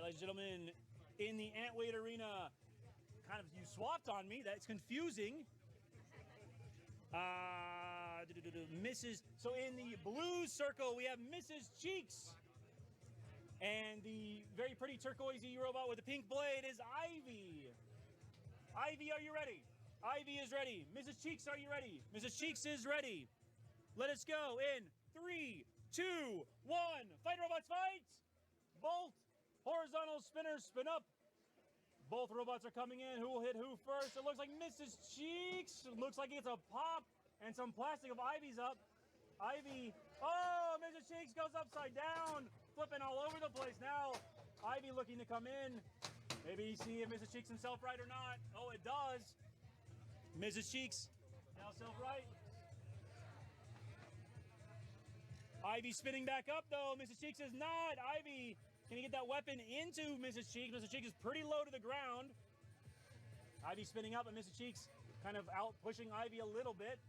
ladies and gentlemen, in the Antweight arena, kind of you swapped on me. That's confusing. Mrs. So in the blue circle, we have Mrs. Cheeks. And the very pretty turquoisey robot with the pink blade is Ivy. Ivy, are you ready? Ivy is ready. Mrs. Cheeks, are you ready? Mrs. Cheeks is ready. Let us go in 3, 2, 1. Fight, robots, fight! Both horizontal spinners spin up. Both robots are coming in. Who will hit who first? It looks like Mrs. Cheeks. It looks like it's a pop and some plastic of Ivy's up. Ivy, oh, Mrs. Cheeks goes upside down, flipping all over the place now. Ivy looking to come in. Maybe see if Mrs. Cheeks himself right or not. Oh, it does. Mrs. Cheeks now self-right. Ivy spinning back up though. Mrs. Cheeks is not. Ivy, can he get that weapon into Mrs. Cheeks? Mrs. Cheeks is pretty low to the ground. Ivy spinning up, and Mrs. Cheeks kind of out pushing Ivy a little bit.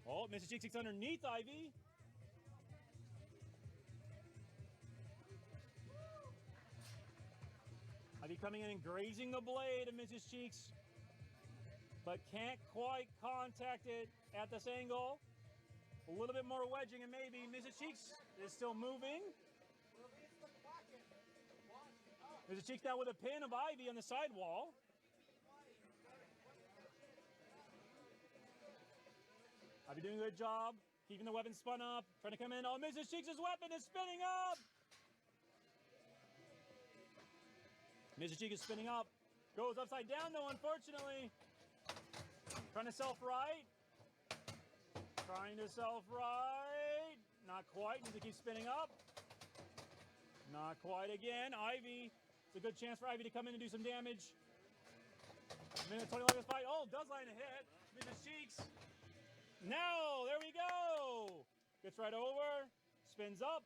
Oh, Mrs. Cheeks gets underneath Ivy. Ivy coming in and grazing the blade of Mrs. Cheeks, but can't quite contact it at this angle. A little bit more wedging, and maybe Mrs. Cheeks is still moving. Mrs. Cheeks now with a pin of Ivy on the sidewall. Ivy doing a good job, keeping the weapon spun up, trying to come in. Oh, Mrs. Cheeks' weapon is spinning up! Mrs. Cheeks is spinning up. Goes upside down though, unfortunately. Trying to self-right. Trying to self-right. Not quite, needs to keep spinning up. Not quite again. Ivy, it's a good chance for Ivy to come in and do some damage. Minute 20 left of the fight. Oh, does land a hit. Mrs. Cheeks. No, there we go. Gets right over, spins up.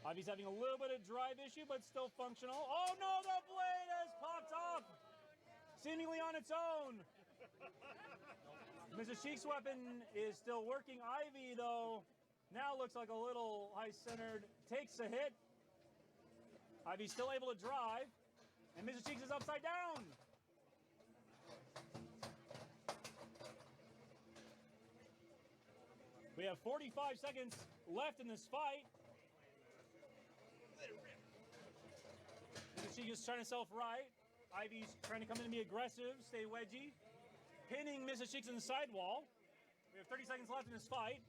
Ivy's having a little bit of drive issue, but still functional. Oh no, the blade has popped off, seemingly on its own. Mrs. Cheeks' weapon is still working. Ivy, though, now looks like a little high-centered. Takes a hit. Ivy's still able to drive, and Mrs. Cheeks is upside down. We have 45 seconds left in this fight. Mrs. Cheeks is trying to self-right. Ivy's trying to come in and be aggressive, stay wedgy. Pinning Mrs. Cheeks in the sidewall. We have 30 seconds left in this fight.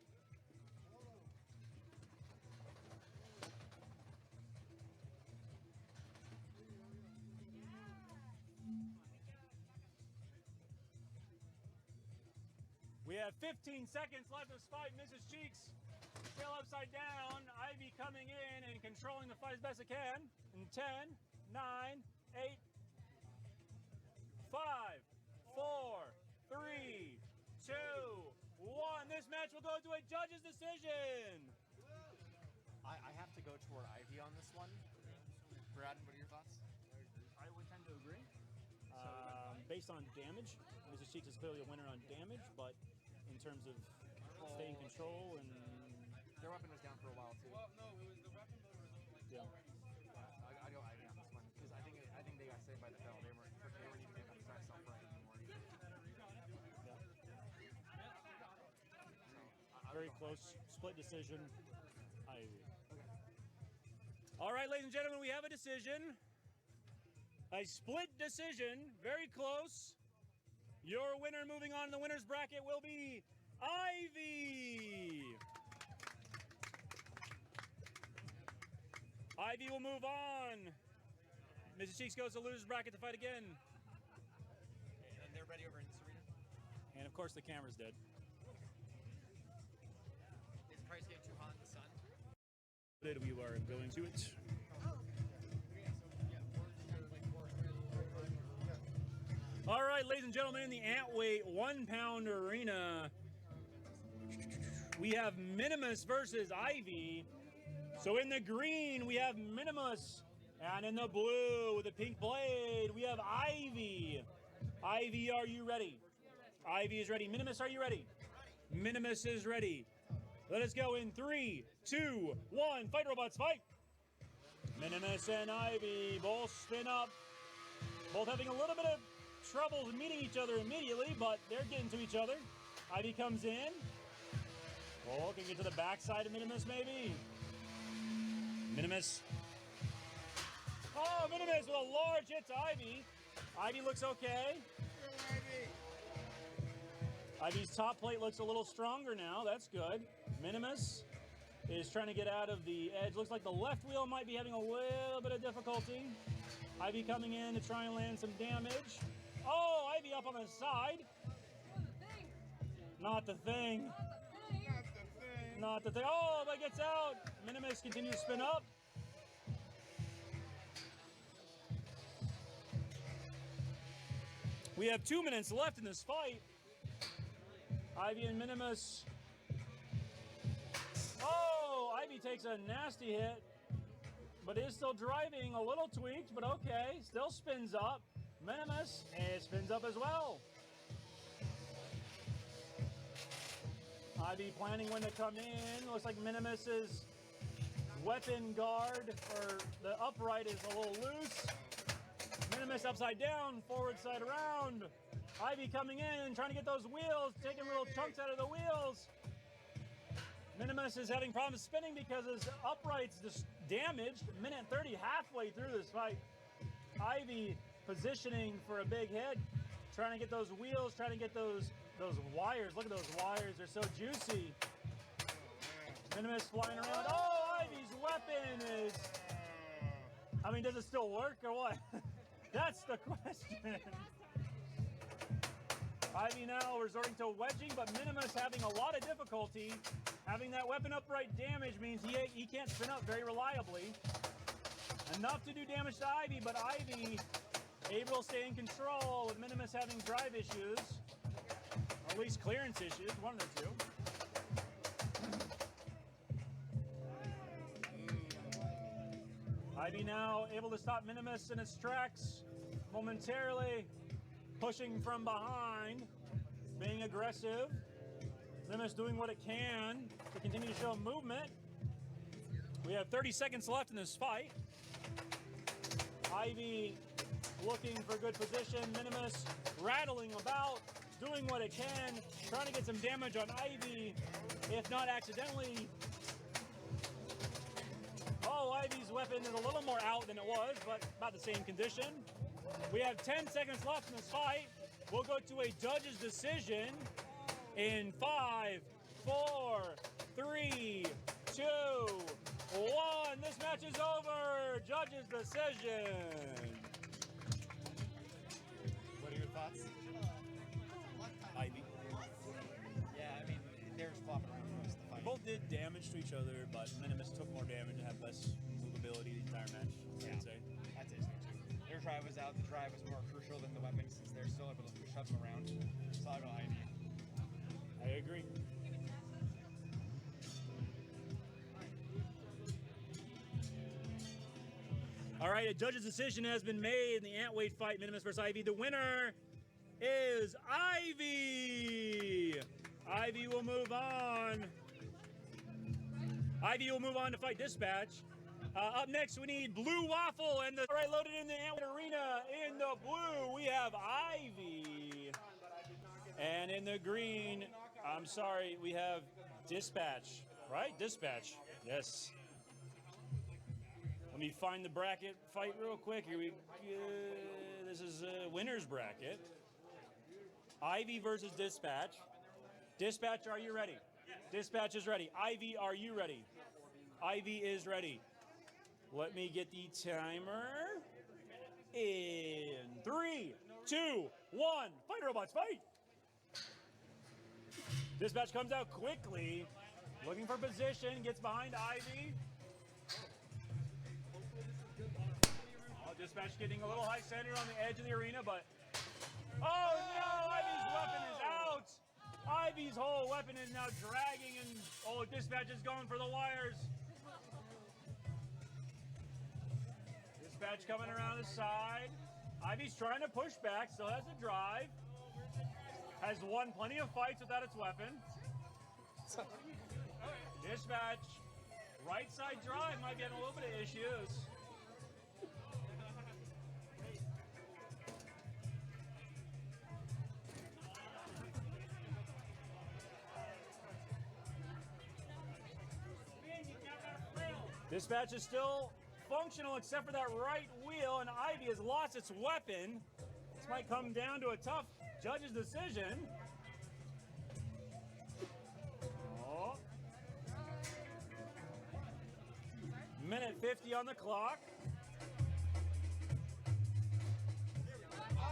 We have 15 seconds left in this fight. Mrs. Cheeks still upside down. Ivy coming in and controlling the fight as best it can. In 10, 9, 8, 5, 4, 3, 2, 1. This match will go to a judge's decision. I have to go toward Ivy on this one. Brad, what are your thoughts? I would tend to agree. Based on damage, Mrs. Cheeks is clearly a winner on damage, but in terms of staying in control and... Their weapon was down for a while, too. Well, no, it was the weapon that was like... Yeah. I go Ivy on this one, because I think they got saved by the bell. They weren't even getting up to self-right anymore. Yeah. Very close, split decision. Ivy. Okay. All right, ladies and gentlemen, we have a decision. A split decision, very close. Your winner moving on in the winner's bracket will be Ivy. Ivy will move on. Mrs. Cheeks goes to loser's bracket to fight again. And they're ready over in this arena? And of course the camera's dead. Is Price getting too hot in the sun? We are going to it. All right, ladies and gentlemen, in the Antweight 1 pound arena, we have Minimus versus Ivy. So in the green, we have Minimus, and in the blue with the pink blade, we have Ivy. Ivy, are you ready? Ivy is ready. Minimus, are you ready? Minimus is ready. Let us go in 3, 2, 1. Fight, robots, fight! Minimus and Ivy both spin up. Both having a little bit of trouble meeting each other immediately, but they're getting to each other. Ivy comes in. Oh, can get to the backside of Minimus, maybe. Minimus. Oh, Minimus with a large hit to Ivy. Ivy looks okay. Ivy's top plate looks a little stronger now. That's good. Minimus is trying to get out of the edge. Looks like the left wheel might be having a little bit of difficulty. Ivy coming in to try and land some damage. Oh, Ivy up on the side. Not the thing. Not the thing. Oh, but gets out. Minimus continues to spin up. We have 2 minutes left in this fight. Ivy and Minimus. Oh, Ivy takes a nasty hit, but is still driving, a little tweaked, but okay. Still spins up. Minimus spins up as well. Ivy planning when to come in. Looks like Minimus's weapon guard for the upright is a little loose. Minimus upside down, forward side around. Ivy coming in, trying to get those wheels, taking little chunks out of the wheels. Minimus is having problems spinning because his upright's just damaged. Minute 30, halfway through this fight. Ivy positioning for a big hit, trying to get those wheels, trying to get those wires. Look at those wires, they're so juicy. Minimus flying around. Oh, Ivy's weapon is... I mean, does it still work or what? That's the question. Ivy now resorting to wedging, but Minimus having a lot of difficulty. Having that weapon upright damage means he can't spin up very reliably. Enough to do damage to Ivy, but Ivy able to stay in control with Minimus having drive issues. Or at least clearance issues, one of the two. Ivy now able to stop Minimus in its tracks momentarily, pushing from behind, being aggressive. Minimus doing what it can to continue to show movement. We have 30 seconds left in this fight. Ivy looking for good position. Minimus rattling about, doing what it can, trying to get some damage on Ivy, if not accidentally. Oh, Ivy's weapon is a little more out than it was, but about the same condition. We have 10 seconds left in this fight. We'll go to a judge's decision in 5, 4, 3, 2, 1. This match is over. Judge's decision. What are your thoughts? Ivy. Yeah, I mean, they're flopping around most of the fight. Both did damage to each other, but Minimus took more damage and had less movability the entire match, Yeah. I'd say. I'd say so too. Their drive was out. The drive was more crucial than the weapon since they're still able to shove them around. So I'll go Ivy. I agree. All right, a judge's decision has been made in the Antweight fight, Minimus versus Ivy. The winner is Ivy. Ivy will move on. Ivy will move on to fight Dispatch. Up next, we need Blue Waffle, and all right, loaded in the Antweight Arena. In the blue, we have Ivy, and in the green, I'm sorry, we have Dispatch. Right, Dispatch. Yes. Let me find the bracket fight real quick. Here we. This is a winner's bracket. Ivy versus Dispatch. Dispatch, are you ready? Dispatch is ready. Ivy, are you ready? Ivy is ready. Let me get the timer. In 3, 2, 1. Fight, robots, fight! Dispatch comes out quickly, looking for position, gets behind Ivy. Oh, Dispatch getting a little high-centered on the edge of the arena, but... Oh no, Ivy's weapon is out! Ivy's whole weapon is now dragging, and oh, Dispatch is going for the wires. Dispatch coming around the side. Ivy's trying to push back, still has a drive. Has won plenty of fights without its weapon. dispatch. Right side drive might be having a little bit of issues. Dispatch is still functional except for that right wheel, and Ivy has lost its weapon. This might come down to a tough judge's decision. Oh. Minute 50 on the clock.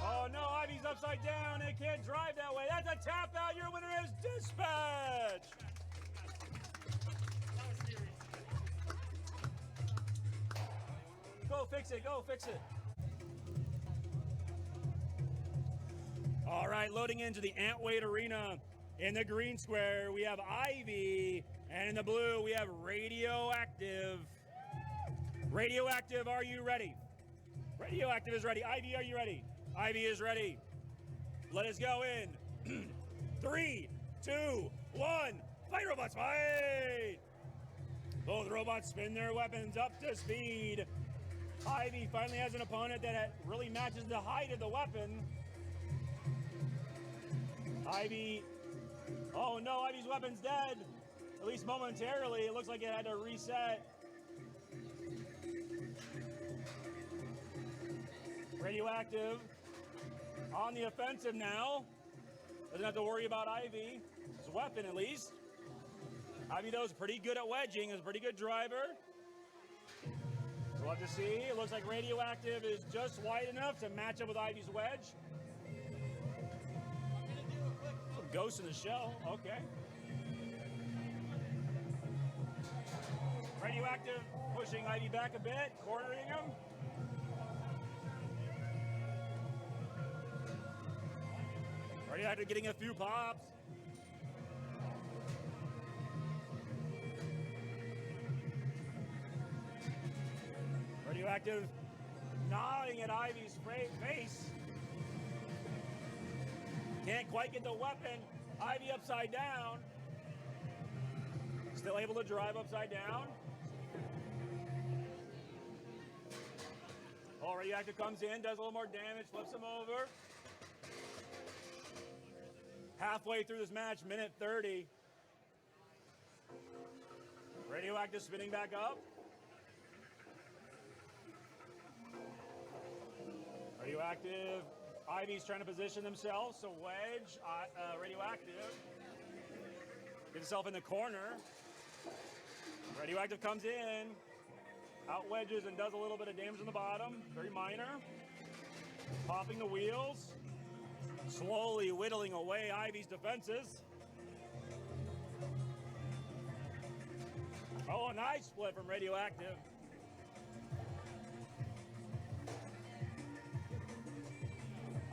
Oh no, Ivy's upside down and can't drive that way. That's a tap out. Your winner is Dispatch. Go fix it, go fix it. All right, loading into the Antweight Arena. In the green square, we have Ivy, and in the blue, we have Radioactive. Radioactive, are you ready? Radioactive is ready. Ivy, are you ready? Ivy is ready. Let us go in. 3, 2, 1. Fight, robots, fight! Both robots spin their weapons up to speed. Ivy finally has an opponent that really matches the height of the weapon. Ivy, oh no, Ivy's weapon's dead. At least momentarily, it looks like it had to reset. Radioactive on the offensive now. Doesn't have to worry about Ivy, his weapon at least. Ivy though is pretty good at wedging, is a pretty good driver. We'll have to see. It looks like Radioactive is just wide enough to match up with Ivy's wedge. Some ghosts in the shell. Okay. Radioactive pushing Ivy back a bit, cornering him. Radioactive getting a few pops. Radioactive gnawing at Ivy's face. Can't quite get the weapon. Ivy upside down. Still able to drive upside down. Oh, Radioactive comes in, does a little more damage, flips him over. Halfway through this match, minute 30. Radioactive spinning back up. Radioactive. Ivy's trying to position themselves, so wedge, Radioactive. Gets himself in the corner. Radioactive comes in, out wedges and does a little bit of damage on the bottom, very minor. Popping the wheels, slowly whittling away Ivy's defenses. Oh, a nice split from Radioactive.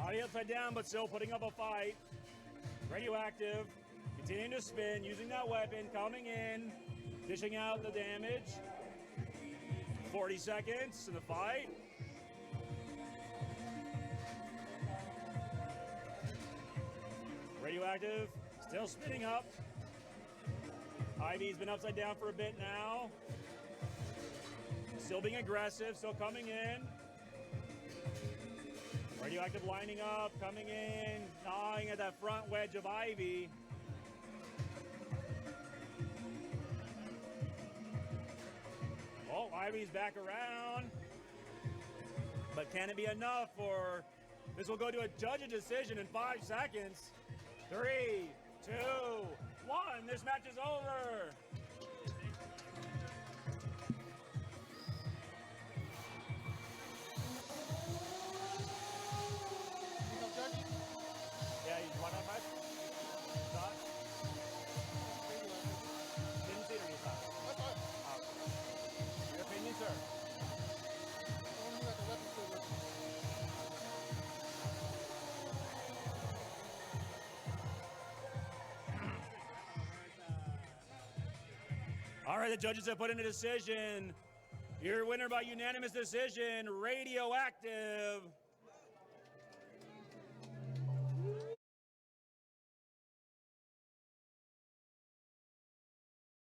Ivy upside down, but still putting up a fight. Radioactive, continuing to spin, using that weapon, coming in, dishing out the damage. 40 seconds in the fight. Radioactive, still spinning up. Ivy's been upside down for a bit now. Still being aggressive, still coming in. Radioactive lining up, coming in, gnawing at that front wedge of Ivy. Oh, Ivy's back around. But can it be enough for this will go to a judge's decision in 5 seconds. 3, 2, 1. This match is over. Yeah, you want that match? Thought? Didn't see it or you thought? That's fine. Your opinion, sir? Only got the weapon still with me. All right, the judges have put in a decision. Your winner by unanimous decision, Radioactive.